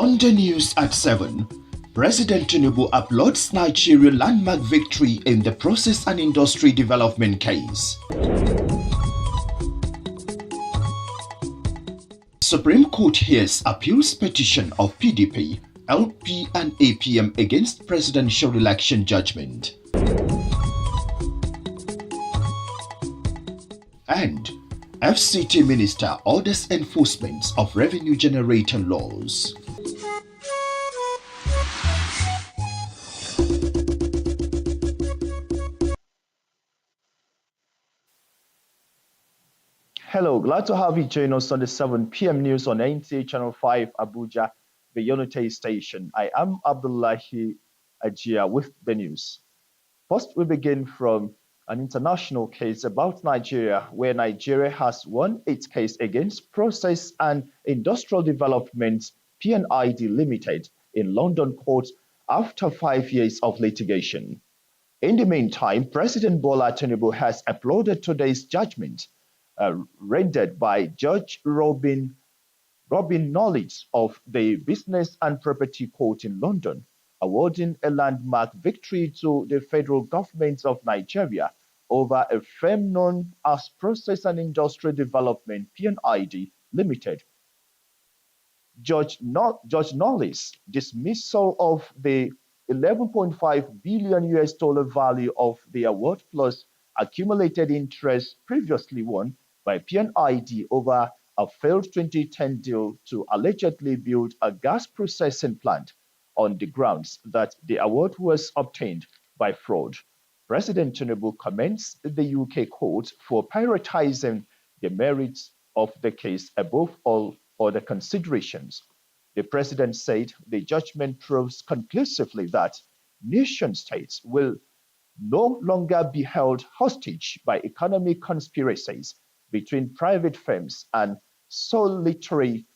On the news at 7, President Tinubu applauds Nigeria landmark victory in the process and industry development case. Supreme Court hears appeals petition of PDP, LP and APM against presidential election judgment. And FCT Minister orders enforcement of revenue generator laws. Hello, glad to have you join us on the 7 p.m. news on NTA Channel 5 Abuja, the Unity station. I am Abdullahi Ajia with the news. First, we begin from an international case about Nigeria, where Nigeria has won its case against Process and Industrial Development (PNID) Limited in London court after 5 years of litigation. In the meantime, President Bola Tinubu has applauded today's judgment rendered by Judge Robin Knowledge of the Business and Property Court in London, awarding a landmark victory to the federal government of Nigeria over a firm known as Process and Industrial Development (PNID) Limited. Judge Knowledge's dismissal of the 11.5 billion US dollar value of the award plus accumulated interest previously won by PNID over a failed 2010 deal to allegedly build a gas processing plant on the grounds that the award was obtained by fraud. President Tinubu commends the UK court for prioritizing the merits of the case above all other considerations. The president said the judgment proves conclusively that nation states will no longer be held hostage by economic conspiracies between private firms and solitarily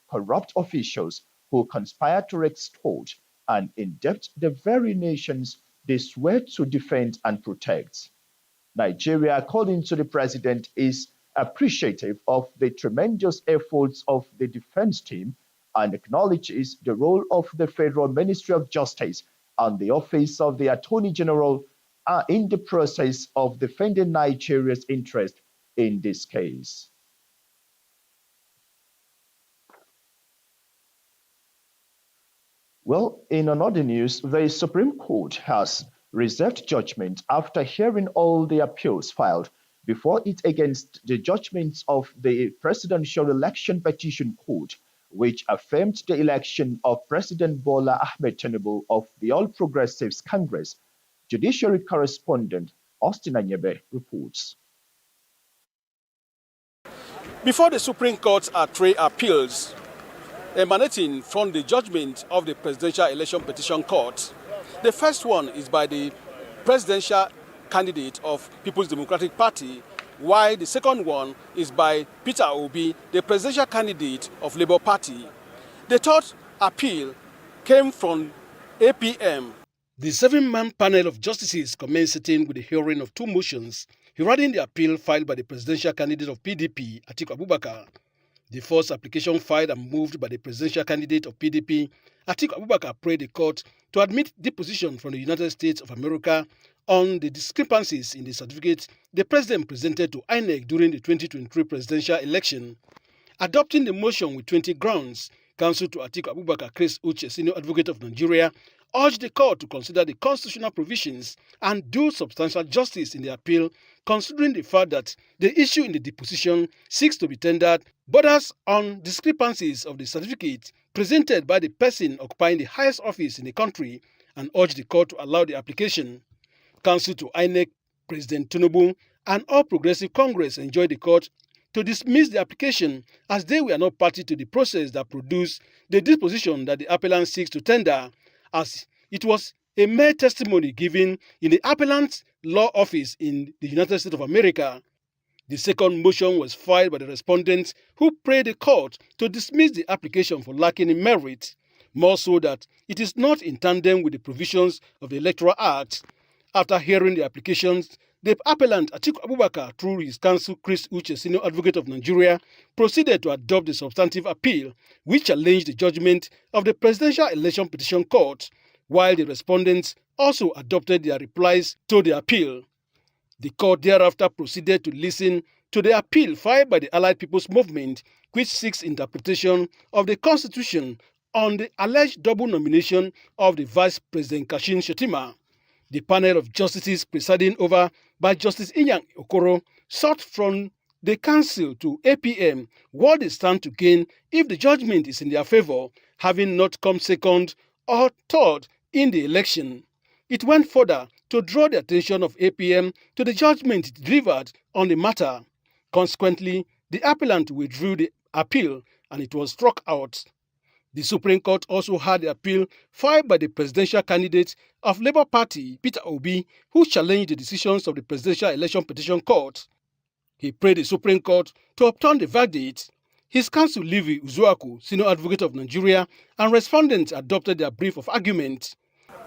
corrupt officials who conspire to extort and indebt the very nations they swear to defend and protect. Nigeria, according to the president, is appreciative of the tremendous efforts of the defense team and acknowledges the role of the Federal Ministry of Justice and the Office of the Attorney General in the process of defending Nigeria's interest in this case. Well, in another news, the Supreme Court has reserved judgment after hearing all the appeals filed before it against the judgments of the Presidential Election Petition Court, which affirmed the election of President Bola Ahmed Tinubu of the All Progressives Congress. Judiciary correspondent Austin Anyebe reports. Before the Supreme Court are three appeals emanating from the judgment of the Presidential Election Petition Court. The first one is by the presidential candidate of People's Democratic Party, while the second one is by Peter Obi, the presidential candidate of Labour Party. The third appeal came from APM. The 7-man panel of justices commenced sitting with the hearing of two motions regarding the appeal filed by the presidential candidate of PDP, Atiku Abubakar. The first application filed and moved by the presidential candidate of PDP, Atiku Abubakar, prayed the court to admit deposition from the United States of America on the discrepancies in the certificate the president presented to INEC during the 2023 presidential election. Adopting the motion with 20 grounds, counsel to Atiku Abubakar, Chris Uche, senior advocate of Nigeria, urged the court to consider the constitutional provisions and do substantial justice in the appeal, considering the fact that the issue in the deposition seeks to be tendered borders on discrepancies of the certificate presented by the person occupying the highest office in the country, and urged the court to allow the application. Counsel to INEC, President Tinubu, and All Progressive Congress enjoined the court to dismiss the application as they were not party to the process that produced the disposition that the appellant seeks to tender, as it was a mere testimony given in the appellant's law office in the United States of America. The second motion was filed by the respondents, who prayed the court to dismiss the application for lacking in merit, more so that it is not in tandem with the provisions of the Electoral Act. After hearing the applications, the appellant Atiku Abubakar, through his counsel Chris Uche, Senior Advocate of Nigeria, proceeded to adopt the substantive appeal which challenged the judgment of the Presidential Election Petition Court, while the respondents also adopted their replies to the appeal. The court thereafter proceeded to listen to the appeal filed by the Allied People's Movement, which seeks interpretation of the Constitution on the alleged double nomination of the Vice President Kashim Shettima. The panel of justices presiding over by Justice Inyang Okoro sought from the council to APM what they stand to gain if the judgment is in their favor, having not come second or third in the election. It went further to draw the attention of APM to the judgment it delivered on the matter. Consequently, the appellant withdrew the appeal and it was struck out. The Supreme Court also heard the appeal filed by the presidential candidate of Labour Party, Peter Obi, who challenged the decisions of the Presidential Election Petition Court. He prayed the Supreme Court to upturn the verdict. His counsel, Levi Uzuaku, Senior Advocate of Nigeria, and respondents adopted their brief of argument.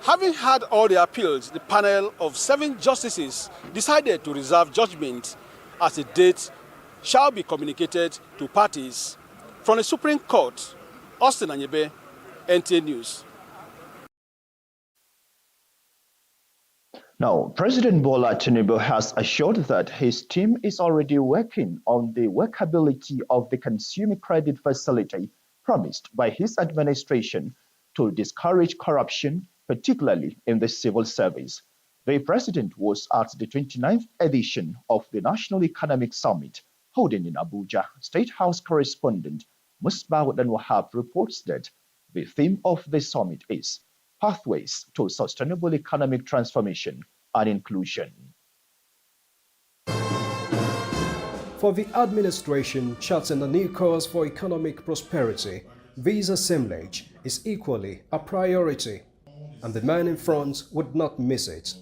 Having heard all the appeals, the panel of 7 justices decided to reserve judgment as a date shall be communicated to parties. From the Supreme Court, Austin Anyebe, NTA News. Now, President Bola Tinubu has assured that his team is already working on the workability of the consumer credit facility promised by his administration to discourage corruption, particularly in the civil service. The president was at the 29th edition of the National Economic Summit holding in Abuja. State House correspondent Musbah Wahab reports that the theme of the summit is Pathways to Sustainable Economic Transformation and Inclusion. For the administration charting a new course for economic prosperity, this assemblage is equally a priority, and the man in front would not miss it.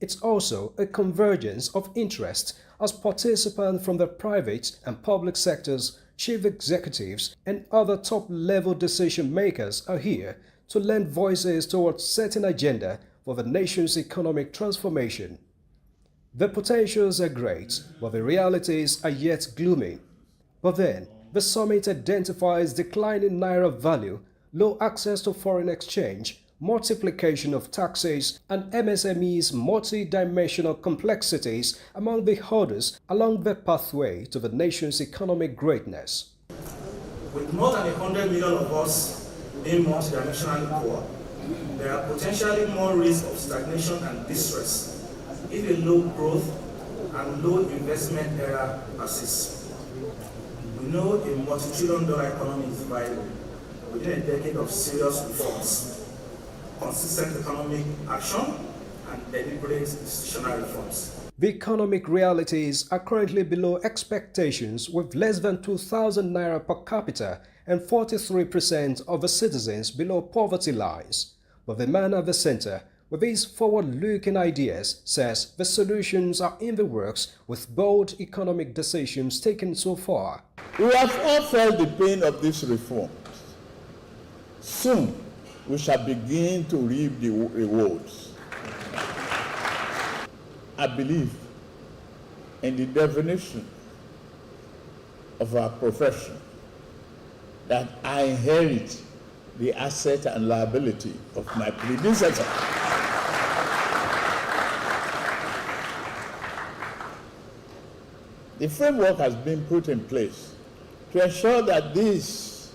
It's also a convergence of interest as participants from the private and public sectors, chief executives, and other top-level decision makers are here to lend voices towards setting agenda for the nation's economic transformation. The potentials are great, but the realities are yet gloomy. But then, the summit identifies declining naira value, low access to foreign exchange, multiplication of taxes, and MSME's multi-dimensional complexities among the hurdles along the pathway to the nation's economic greatness. With more than 100 million of us being multidimensionally poor, there are potentially more risks of stagnation and distress if a low growth and low investment era persists. We know a multi-trillion-dollar economy is viable within a decade of serious reforms, consistent economic action, and deliberate institutional reforms. The economic realities are currently below expectations, with less than 2,000 naira per capita and 43% of the citizens below poverty lines. But the man at the center, with these forward-looking ideas, says the solutions are in the works with bold economic decisions taken so far. We have all felt the pain of these reforms. Soon, we shall begin to reap the rewards. I believe in the definition of our profession that I inherit the asset and liability of my predecessor. The framework has been put in place to ensure that these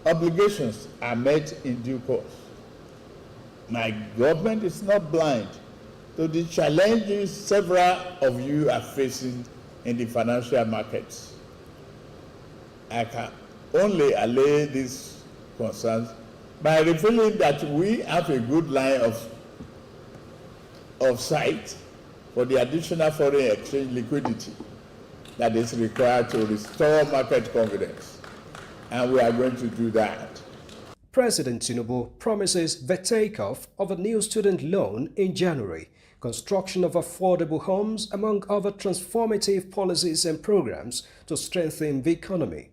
obligations are met in due course. My government is not blind to the challenges several of you are facing in the financial markets. I can only allay these concerns by revealing that we have a good line of sight for the additional foreign exchange liquidity that is required to restore market confidence. And we are going to do that. President Tinubu promises the takeoff of a new student loan in January, construction of affordable homes, among other transformative policies and programs to strengthen the economy.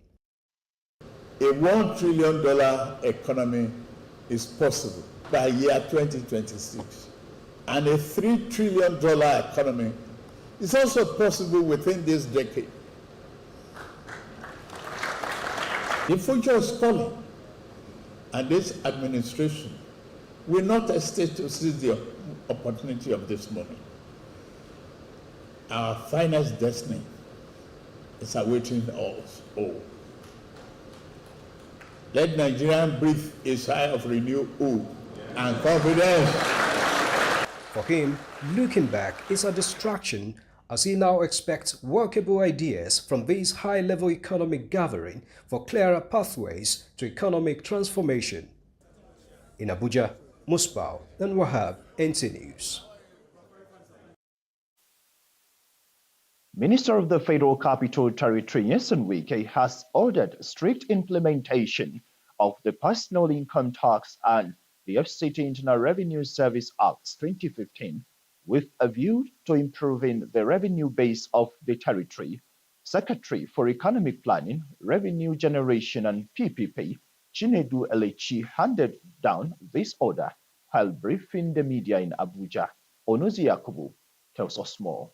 A $1 trillion economy is possible by year 2026 and a $3 trillion economy is also possible within this decade. The future is calling, and this administration will not hesitate to seize the opportunity of this moment. Our finest destiny is awaiting us all. Let Nigeria breathe a sigh of renewed hope and confidence. For him, looking back is a distraction as he now expects workable ideas from this high-level economic gathering for clearer pathways to economic transformation. In Abuja, Musbau and Wahab, NT News. Minister of the Federal Capital Territory, Nyesom Wike, has ordered strict implementation of the Personal Income Tax and the FCT Internal Revenue Service Acts 2015 with a view to improving the revenue base of the territory. Secretary for Economic Planning, Revenue Generation and PPP, Chinedu Elechi, handed down this order while briefing the media in Abuja. Onozi Yakubu tells us more.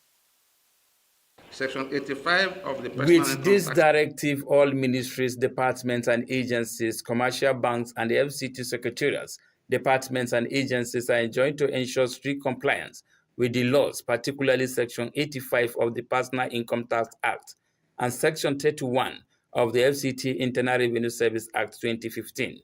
Section 85 of the Personal With Income this Tax directive, all ministries, departments and agencies, commercial banks and the FCT secretariats, departments and agencies are enjoined to ensure strict compliance with the laws, particularly Section 85 of the Personal Income Tax Act and Section 31 of the FCT Internal Revenue Service Act 2015.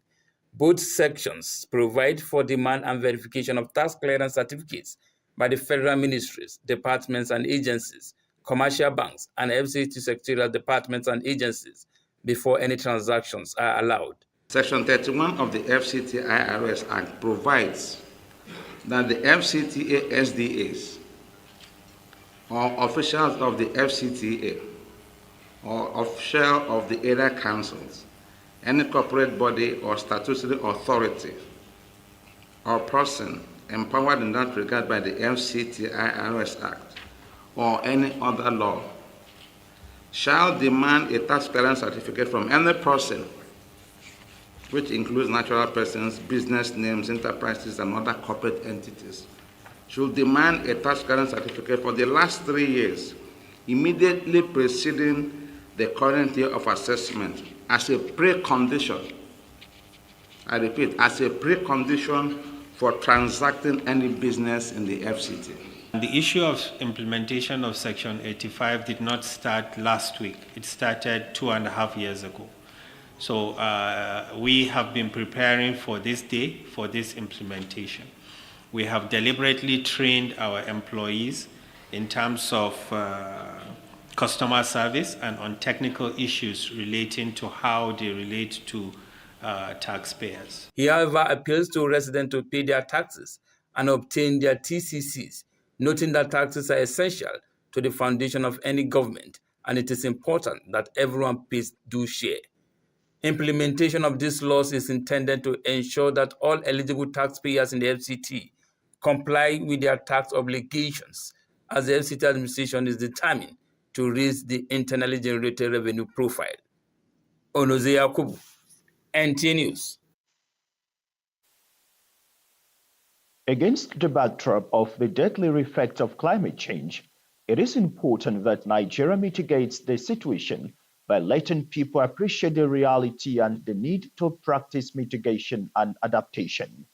Both sections provide for demand and verification of tax clearance certificates by the federal ministries, departments and agencies, commercial banks, and FCT secretarial departments and agencies before any transactions are allowed. Section 31 of the FCT IRS Act provides that the FCTA SDAs or officials of the FCTA or official of the area councils, any corporate body or statutory authority or person empowered in that regard by the FCT IRS Act or any other law shall demand a tax clearance certificate from any person, which includes natural persons, business names, enterprises, and other corporate entities, should demand a tax clearance certificate for the last 3 years, immediately preceding the current year of assessment, as a precondition. I repeat, as a precondition for transacting any business in the FCT. The issue of implementation of Section 85 did not start last week. It started 2.5 years ago. So we have been preparing for this day, for this implementation. We have deliberately trained our employees in terms of customer service and on technical issues relating to how they relate to taxpayers. He, however, appeals to residents to pay their taxes and obtain their TCCs, noting that taxes are essential to the foundation of any government, and it is important that everyone pays due share. Implementation of these laws is intended to ensure that all eligible taxpayers in the FCT comply with their tax obligations, as the FCT administration is determined to raise the internally generated revenue profile. Onoze Yakubu, NT News. Against the backdrop of the deadly effects of climate change, it is important that Nigeria mitigates the situation by letting people appreciate the reality and the need to practice mitigation and adaptation.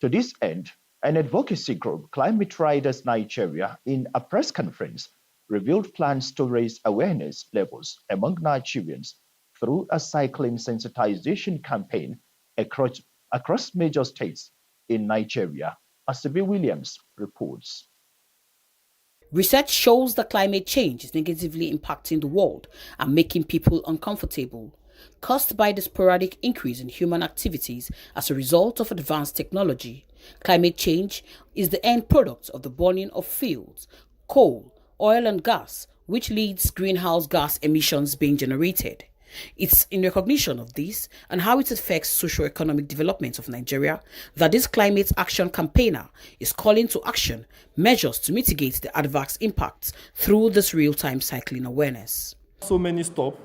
To this end, an advocacy group, Climate Riders Nigeria, in a press conference, revealed plans to raise awareness levels among Nigerians through a cycling sensitization campaign across major states in Nigeria. Asibi Williams reports. Research shows that climate change is negatively impacting the world and making people uncomfortable, caused by the sporadic increase in human activities as a result of advanced technology. Climate change is the end product of the burning of fuels, coal, oil and gas, which leads greenhouse gas emissions being generated. It's in recognition of this and how it affects socio-economic development of Nigeria that this climate action campaigner is calling to action measures to mitigate the adverse impacts through this real-time cycling awareness. So many stops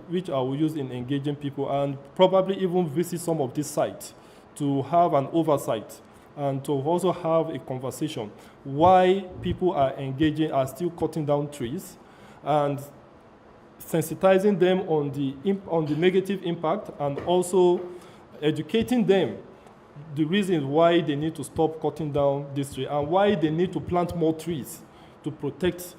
which I will use in engaging people and probably even visit some of these sites to have an oversight and to also have a conversation why people are still cutting down trees, and sensitizing them on the negative impact, and also educating them the reasons why they need to stop cutting down this tree and why they need to plant more trees to protect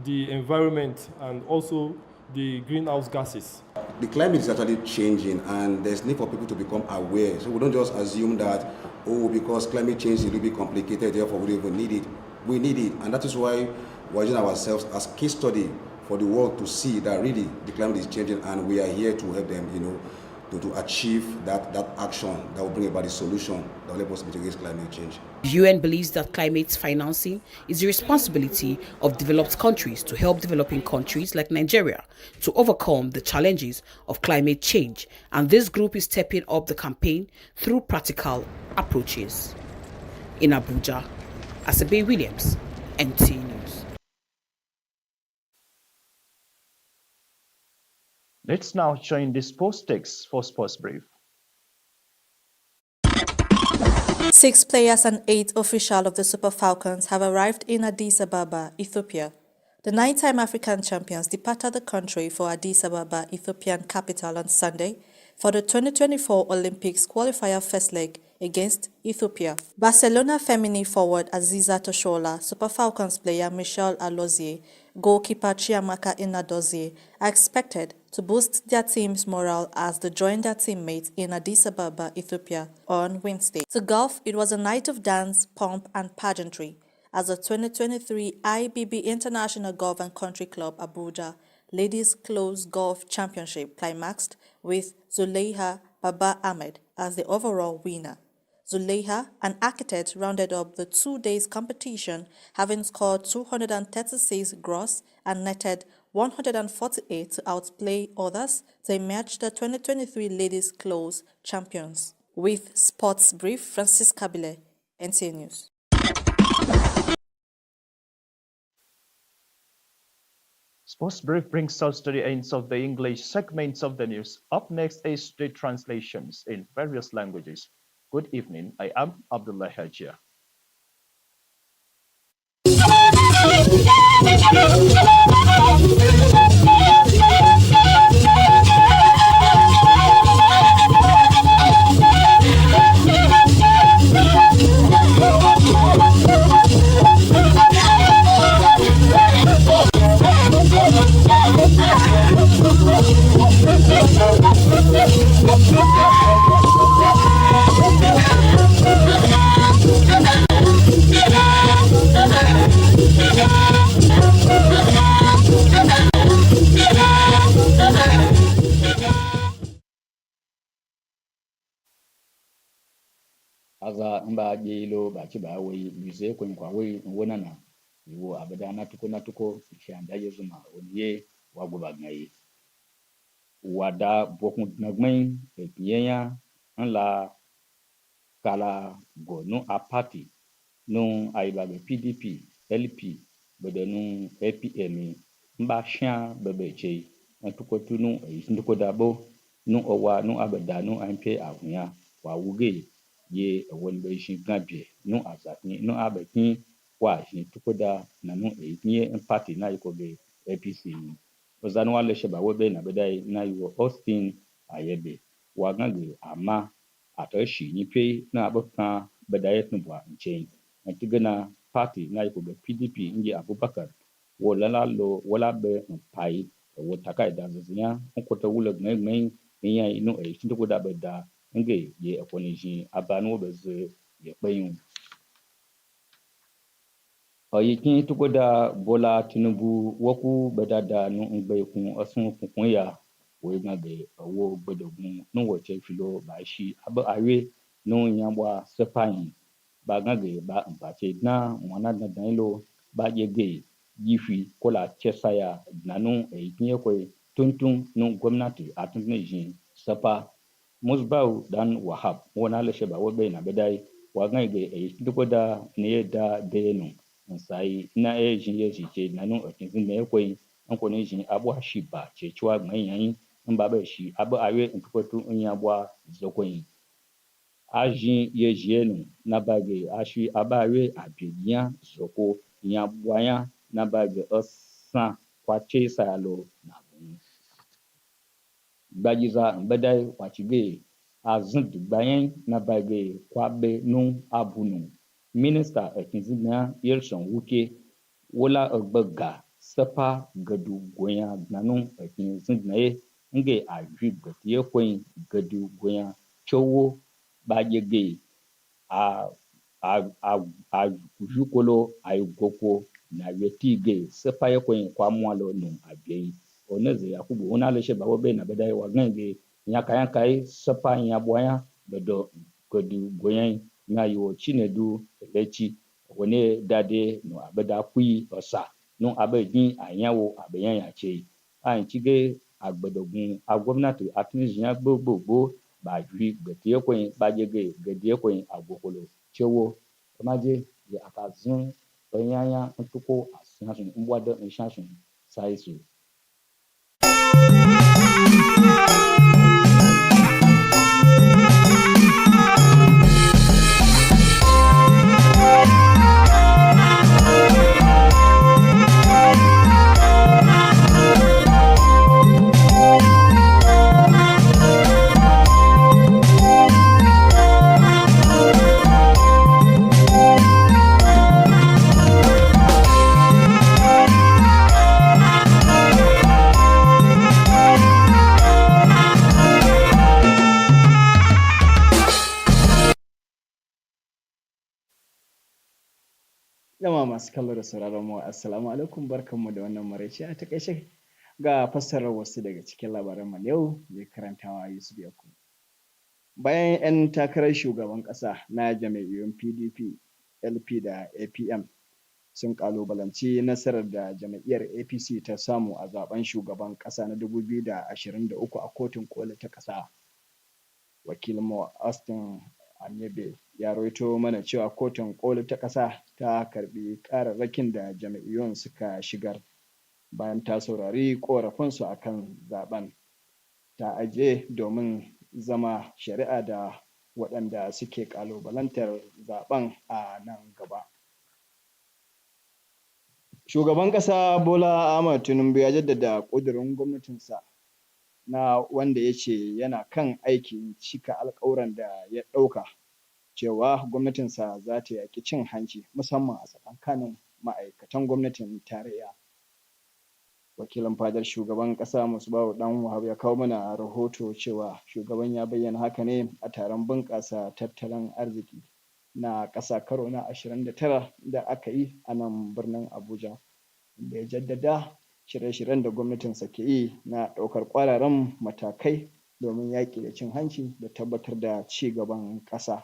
the environment and also the greenhouse gases. The climate is actually changing, and there's need for people to become aware. So we don't just assume that, oh, because climate change will be complicated, therefore we don't even need it. We need it, and that is why we're using ourselves as case study for the world to see that really the climate is changing, and we are here to help them, to achieve that action that will bring about the solution that will help us mitigate climate change. The UN believes that climate financing is the responsibility of developed countries to help developing countries like Nigeria to overcome the challenges of climate change, and this group is stepping up the campaign through practical approaches. In Abuja, Asabe Williams, NT News. Let's now join the sports text for Sports Brief. 6 players and 8 officials of the Super Falcons have arrived in Addis Ababa, Ethiopia. The 9-time African champions departed the country for Addis Ababa, Ethiopian capital, on Sunday for the 2024 Olympics qualifier first leg against Ethiopia. Barcelona Femini forward Aziza Toshola, Super Falcons player Michelle Alozie, goalkeeper Chiamaka Inadozie are expected to boost their team's morale as they join their teammates in Addis Ababa, Ethiopia on Wednesday. To golf, it was a night of dance, pomp and pageantry as the 2023 IBB International Golf and Country Club Abuja Ladies Close Golf Championship climaxed with Zuleiha Baba Ahmed as the overall winner. Zuleiha, an architect, rounded up the 2 days competition, having scored 236 gross and netted 148 to outplay others to emerge the 2023 Ladies Close champions. With Sports Brief, Francis Kabile, NTA News. Sports Brief brings us to the end of the English segments of the news. Up next is the translations in various languages. Good evening. I am Abdullah Hajia. aza mba jelo bachi ba we muze kwen kwa we wona na iwo abada na tuko shanda yezuma onye wagoba ngai wada bokun nagmen epienya nla kala go no apati no aiba be PDP LP bede no APM mba shan bebeche ntuko tunu ntuko dabo no owa no abada no ampe ahunya wa wuge ye won be shin gabie no azatni no abekin wa shin tukoda na no etinye party na ikobe APC ozanu wale sheba webe na bedai na yo Austin ayebe wa gange ama atashi nipe na abokan bedai tunwa nchen ntigana party na ikobe PDP nje Abubakar wolala lo wala be pai wo takai da zinya nkota wula ngeng nya ino shin tukoda beda nge ye akoniji abanu beze ye payun oyikin tukoda Bola Tinubu woku bedada no ngbe kun asun kun ya we ngabe wo gbedogun no wo che filo ba shi aba awe no nyambwa sepan ba ngage ba mpache na mwana na danilo ba yege yifi kola chesaya nanu eyikin ko tuntun no gwamnati atun ne jin sapa Musbau dan Wahab wona le sheba wobe na bedai wa ngaige dukoda ne da denu nsai na jin ye jije nanu otin ne kwai an ko ne jin abu hashiba che chwa gman yan mba ba shi abu awe ntukotu nya bwa zokoyin Ajin yejienu nabage ashi abare abinya zoko nyabwanya nabage osan kwache salo na bun. Gbajiza mbedai wachige azund gbayen nabage kwabe nu abunu. Minister ekinzina Yelson Wuke wola ogbega sepa gedu goya gnanu ekinzina ye nge ajwi getiye kwen gedu goya chowo bajege a jukolo a goko na yetige sepa ye kwen kwa mwalo nu abei oneze yakubu ona leshe bawo be na bedai wagnenge nyaka sepa nyabwaya bedo gedu goyen na yo chinedu lechi wone dade no abeda kui osa no abedin anyawo abeyan yache an chige agbedogun agwamnati atinjiya gbogbo ba jwi gbetiye kwen bajege gediye kwen agokolo chewo maje ya akazun oyanya ntuko asansun mbwado nshansun saisu. Jama'a masu kallo da sauraron mu assalamu alaikum barkanmu da wannan maraice a takaice ga fassarar wasu daga cikin labaran mu yau mai karantawa Yusuf Yakubu. Bayan 'yan takarar shugaban ƙasa na jam'iyyun PDP, LP da APM sun ƙalubalanci nasarar da jam'iyyar APC ta samu a zaben shugaban ƙasa na 2023 a kotun ƙoli ta ƙasa. Wakilinmu Austin Anyebe ya rawaito mana cewa kotun ƙoli ta ƙasa ta karɓi ƙararrakin da jam'iyyun suka shigar bayan ta saurari ƙorafinsu a kan zaben ta ajiye domin zama shari'a da waɗanda suke ƙalubalantar zaben a nan gaba. Shugaban ƙasa Bola Ahmed Tinubu ya jaddada ƙudurin gwamnatinsa na wanda ya ce yana kan aikin cika alƙawuran da ya ɗauka cewa gwamnatinsa za ta yaƙi cin hanci musamman a tsakankanin ma'aikatan gwamnatin tarayya. Wakilin fadar shugaban ƙasa Musbahu Dan Wahab ya kawo mana rahoto cewa shugaban ya bayyana haka ne a taron bunƙasa tattalin arziki na ƙasa karo na 29 da aka yi a nan birnin Abuja, da ya jaddada shirye-shiryen da gwamnatinsa ke yi na ɗaukar ƙwararan matakai domin yaƙi da cin hanci da tabbatar da ci gaban ƙasa.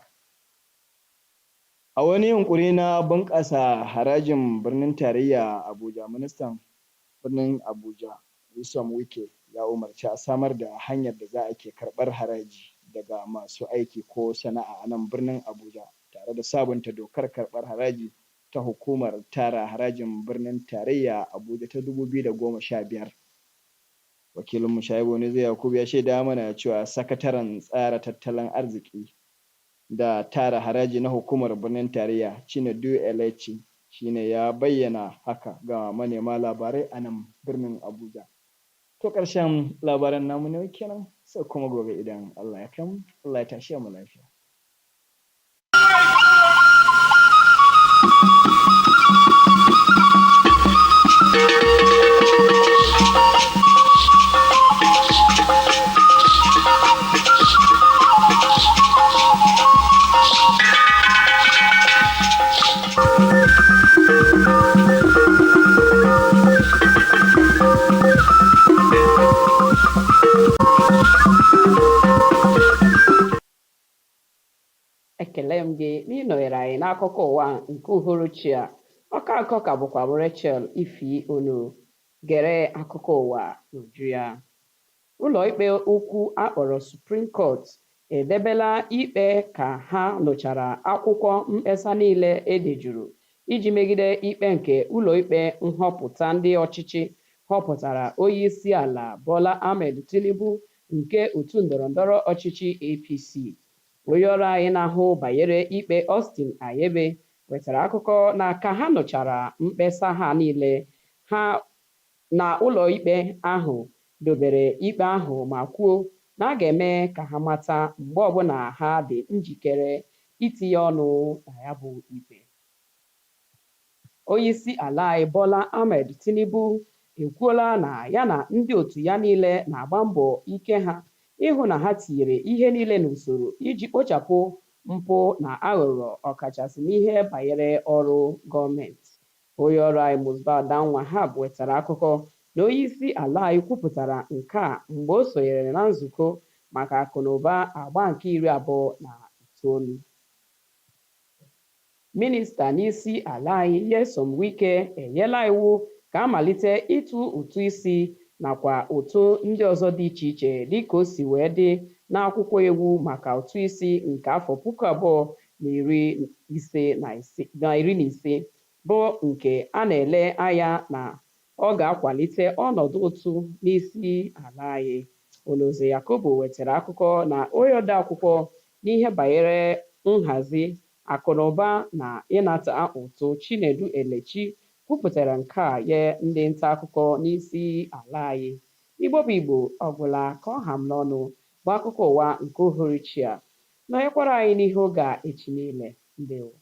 A wani yunƙuri na bunƙasa harajin birnin tarayya Abuja, ministan birnin Abuja Nyesom Wike ya umarci a samar da hanyar da za a ke karɓar haraji daga masu aiki ko sana'a a nan birnin Abuja tare da sabunta dokar karɓar haraji ta hukumar tara harajin birnin tarayya Abuja ta 2015. Wakilinmu Shaibu Zai Yakubu ya shaida mana cewa sakataren tsara tattalin arziki da tara haraji na hukumar birnin tarayya Chinedu Elechi shine ya bayyana haka ga manema labarai a nan birnin Abuja. To ƙarshen labaran namu ne kenan, sai kuma gobe idan Allah ya kai mu, Allah ya tashe mu lafiya. Ekele m gị n'ịnọnyere anyị n'akụkọ ụwa nke uhuruchi a. Ọka akọ ka bụkwa m Rachel Ifi Onu. Gere akụkọ ụwa n'uju ya. Ụlọikpe ukwu akpọrọ Supreme Court edebela ikpe ka ha nụchara akwụkwọ mkpesa niile edejuru iji megide ikpe nke ụlọikpe nhọpụta ndị ọchịchị họpụtara onyeisiala Bola Ahmed Tinubu nke otu ndọrọndọrọ ọchịchị APC. onye ọrụ anyị na-ahụ banyere ikpe Austin Ayebe wetara akụkọ na ka ha nụchara mkpesa ha niile, ha na ụlọ ikpe ahụ dobere ikpe ahụ ma kwuo na a ga-eme ka ha mata mgbe ọbụla ha dị njikere itinye ọnụ na ya bụ ikpe. Onyeisi ala anyị Bola Ahmed Tinubu ekwuola na ya na ndị otu ya niile na-agba mbọ ike ha ịhụ na ha tinyere ihe niile n'usoro iji kpochapụ mpụ na aghụghọ ọkachasị n'ihe banyere ọrụ gọọmenti. Onye ọrụ anyị Musbah Wahab wetara akụkọ na onyeisi ala anyị kwupụtara nke a mgbe o sonyere na nzukọ maka akụnụba agba nke 29. Minista n'isi ala anyị Nyesom Wike enyela iwu ka amalite ịtụ ụtụ isi nakwa ụtụ ndị ọzọ dị iche iche dịka o si wee dị n'akwụkwọ iwu maka ụtụ isi nke afọ 2015 bụ nke a na-ele anya na ọ ga-akwalite ọnọdụ ụtụ n'isi ala anyị. Onoze Yakubu wetara akụkọ na onye ode akwụkwọ n'ihe banyere nhazi akụnụba na ịnata ụtụ Chinedu Elechi kwupụtara nke a nye ndị nta akụkọ n'isi ala anyị. Igbo bụ Igbo, ọgwụla ka ọ ha m n'ọnụ bụ akụkọ ụwa nke uhuruchi a. Nọnyekwara anyị n'ihe oge a echi niile. Ndewo.